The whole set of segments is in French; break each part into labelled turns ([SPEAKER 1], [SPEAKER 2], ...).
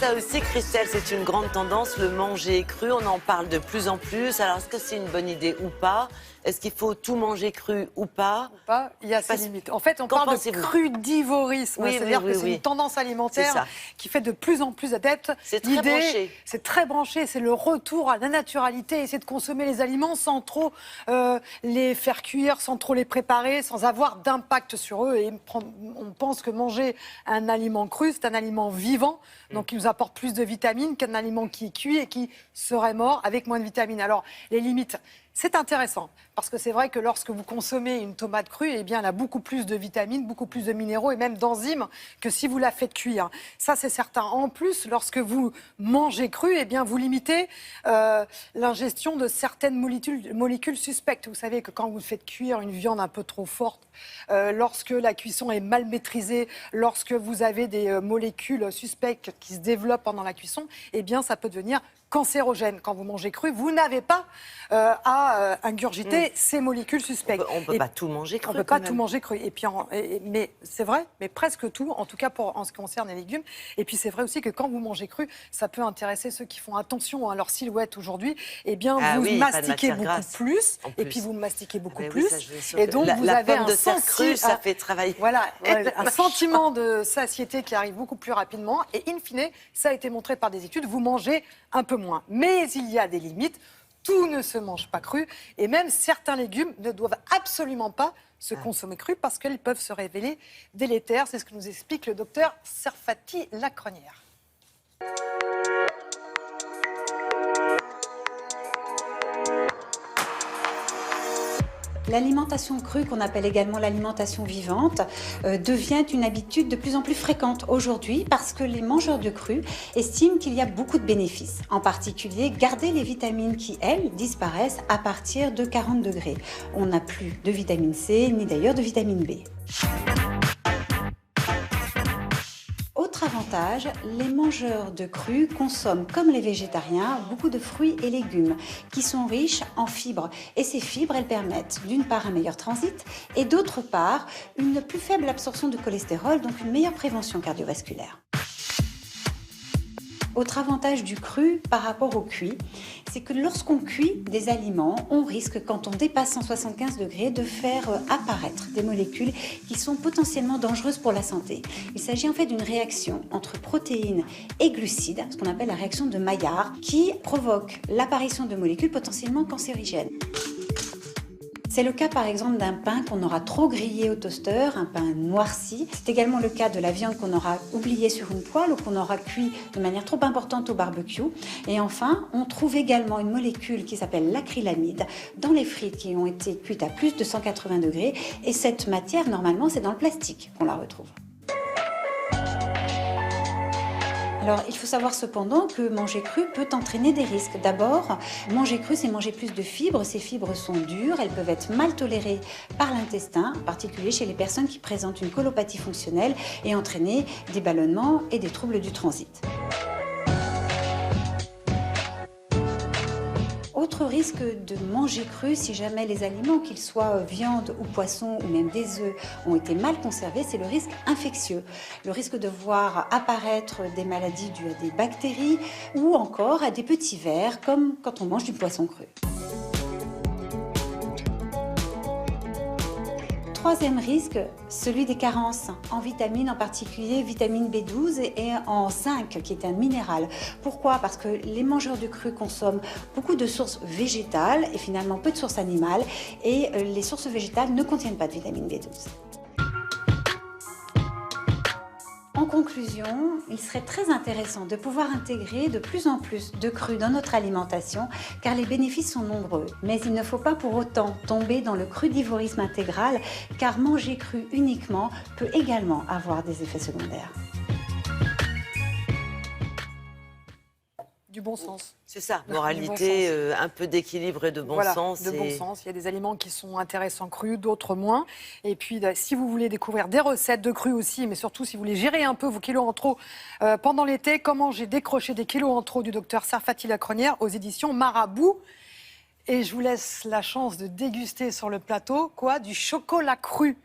[SPEAKER 1] ça aussi, Christelle, c'est une grande tendance, le manger cru. On en parle de plus en plus. Alors, est-ce que c'est une bonne idée ou pas? Est-ce qu'il faut tout manger cru ou pas?
[SPEAKER 2] Il y a ses limites. En fait, on parle de crudivorisme.
[SPEAKER 1] Oui,
[SPEAKER 2] c'est-à-dire que c'est une tendance alimentaire qui fait de plus en plus adepte.
[SPEAKER 1] C'est très branché.
[SPEAKER 2] C'est très branché. C'est le retour à la naturalité. Essayer de consommer les aliments sans trop les faire cuire, sans trop les préparer, sans avoir d'impact sur eux. Et on pense que manger un aliment cru, c'est un aliment vivant, donc qui nous apporte plus de vitamines qu'un aliment qui est cuit et qui serait mort avec moins de vitamines. Alors, les limites... C'est intéressant, parce que c'est vrai que lorsque vous consommez une tomate crue, eh bien, elle a beaucoup plus de vitamines, beaucoup plus de minéraux et même d'enzymes que si vous la faites cuire. Ça, c'est certain. En plus, lorsque vous mangez cru, eh bien, vous limitez l'ingestion de certaines molécules suspectes. Vous savez que quand vous faites cuire une viande un peu trop forte, lorsque la cuisson est mal maîtrisée, lorsque vous avez des molécules suspectes qui se développent pendant la cuisson, eh bien, ça peut devenir cancérogène. Quand vous mangez cru, vous n'avez pas à ingurgiter ces molécules suspectes.
[SPEAKER 1] On ne peut pas tout manger cru.
[SPEAKER 2] On ne peut pas tout manger cru. Et puis, mais c'est vrai, mais presque tout, en tout cas en ce qui concerne les légumes. Et puis c'est vrai aussi que quand vous mangez cru, ça peut intéresser ceux qui font attention à leur silhouette aujourd'hui. Eh bien, vous mastiquez beaucoup plus, et puis vous mastiquez beaucoup plus. Et donc, vous avez un
[SPEAKER 1] cru, ça fait travailler.
[SPEAKER 2] Voilà, un sentiment de satiété qui arrive beaucoup plus rapidement. Et in fine, ça a été montré par des études, vous mangez un peu moins. Mais il y a des limites. Tout ne se mange pas cru. Et même certains légumes ne doivent absolument pas se consommer cru parce qu'ils peuvent se révéler délétères. C'est ce que nous explique le docteur Serfati Lacronière.
[SPEAKER 3] L'alimentation crue, qu'on appelle également l'alimentation vivante, devient une habitude de plus en plus fréquente aujourd'hui parce que les mangeurs de cru estiment qu'il y a beaucoup de bénéfices. En particulier, garder les vitamines qui, elles, disparaissent à partir de 40 degrés. On n'a plus de vitamine C, ni d'ailleurs de vitamine B. Autre avantage, les mangeurs de cru consomment, comme les végétariens, beaucoup de fruits et légumes qui sont riches en fibres. Et ces fibres, elles permettent d'une part un meilleur transit et d'autre part une plus faible absorption de cholestérol, donc une meilleure prévention cardiovasculaire. Autre avantage du cru par rapport au cuit, c'est que lorsqu'on cuit des aliments, on risque, quand on dépasse 175 degrés, de faire apparaître des molécules qui sont potentiellement dangereuses pour la santé. Il s'agit en fait d'une réaction entre protéines et glucides, ce qu'on appelle la réaction de Maillard, qui provoque l'apparition de molécules potentiellement cancérigènes. C'est le cas par exemple d'un pain qu'on aura trop grillé au toaster, un pain noirci. C'est également le cas de la viande qu'on aura oubliée sur une poêle ou qu'on aura cuit de manière trop importante au barbecue. Et enfin, on trouve également une molécule qui s'appelle l'acrylamide dans les frites qui ont été cuites à plus de 180 degrés. Et cette matière, normalement, c'est dans le plastique qu'on la retrouve. Alors, il faut savoir cependant que manger cru peut entraîner des risques. D'abord, manger cru, c'est manger plus de fibres. Ces fibres sont dures, elles peuvent être mal tolérées par l'intestin, en particulier chez les personnes qui présentent une colopathie fonctionnelle et entraîner des ballonnements et des troubles du transit. Autre risque de manger cru, si jamais les aliments, qu'ils soient viande ou poisson ou même des œufs, ont été mal conservés, c'est le risque infectieux. Le risque de voir apparaître des maladies dues à des bactéries ou encore à des petits vers, comme quand on mange du poisson cru. Troisième risque, celui des carences en vitamines, en particulier vitamine B12 et en zinc, qui est un minéral. Pourquoi? Parce que les mangeurs de cru consomment beaucoup de sources végétales et finalement peu de sources animales, et les sources végétales ne contiennent pas de vitamine B12. En conclusion, il serait très intéressant de pouvoir intégrer de plus en plus de cru dans notre alimentation car les bénéfices sont nombreux. Mais il ne faut pas pour autant tomber dans le crudivorisme intégral car manger cru uniquement peut également avoir des effets secondaires.
[SPEAKER 2] Du bon sens.
[SPEAKER 1] C'est ça, moralité, bon un peu d'équilibre et de bon sens.
[SPEAKER 2] De bon sens. Il y a des aliments qui sont intéressants crus, d'autres moins. Et puis, si vous voulez découvrir des recettes de cru aussi, mais surtout si vous voulez gérer un peu vos kilos en trop pendant l'été, comment j'ai décroché des kilos en trop du docteur Serfati Lacronière aux éditions Marabout. Et je vous laisse la chance de déguster sur le plateau, du chocolat cru.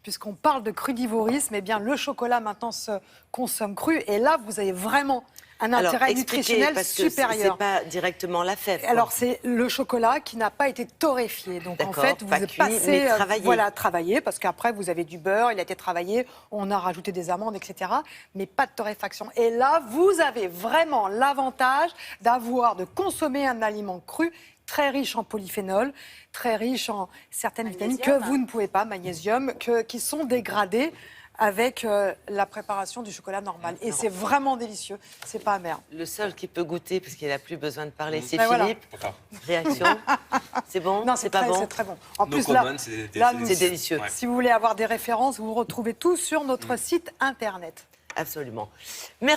[SPEAKER 2] puisqu'on parle de crudivorisme, eh bien, le chocolat maintenant se consomme cru. Et là, vous avez vraiment un intérêt nutritionnel
[SPEAKER 1] parce
[SPEAKER 2] supérieur.
[SPEAKER 1] C'est pas directement la fève. Quoi.
[SPEAKER 2] Alors, c'est le chocolat qui n'a pas été torréfié. Donc, en fait, vous
[SPEAKER 1] cuit,
[SPEAKER 2] passez,
[SPEAKER 1] mais travaillé.
[SPEAKER 2] voilà, travaillé, parce qu'après, vous avez du beurre, il a été travaillé, on a rajouté des amandes, etc. Mais pas de torréfaction. Et là, vous avez vraiment l'avantage de consommer un aliment cru, très riche en polyphénol, très riche en certaines vitamines que vous ne pouvez pas, magnésium, qui sont dégradées avec la préparation du chocolat normal. Et c'est vraiment délicieux, c'est pas amer.
[SPEAKER 1] Le seul qui peut goûter, parce qu'il n'a plus besoin de parler, c'est
[SPEAKER 2] Ben
[SPEAKER 1] Philippe.
[SPEAKER 4] Voilà.
[SPEAKER 1] Réaction. C'est bon?
[SPEAKER 2] Non,
[SPEAKER 1] c'est pas bon?
[SPEAKER 2] C'est très bon. En
[SPEAKER 4] No
[SPEAKER 2] plus,
[SPEAKER 4] comment,
[SPEAKER 2] là,
[SPEAKER 1] c'est délicieux.
[SPEAKER 2] si vous voulez avoir des références, vous retrouvez tout sur notre site internet.
[SPEAKER 1] Absolument. Merci.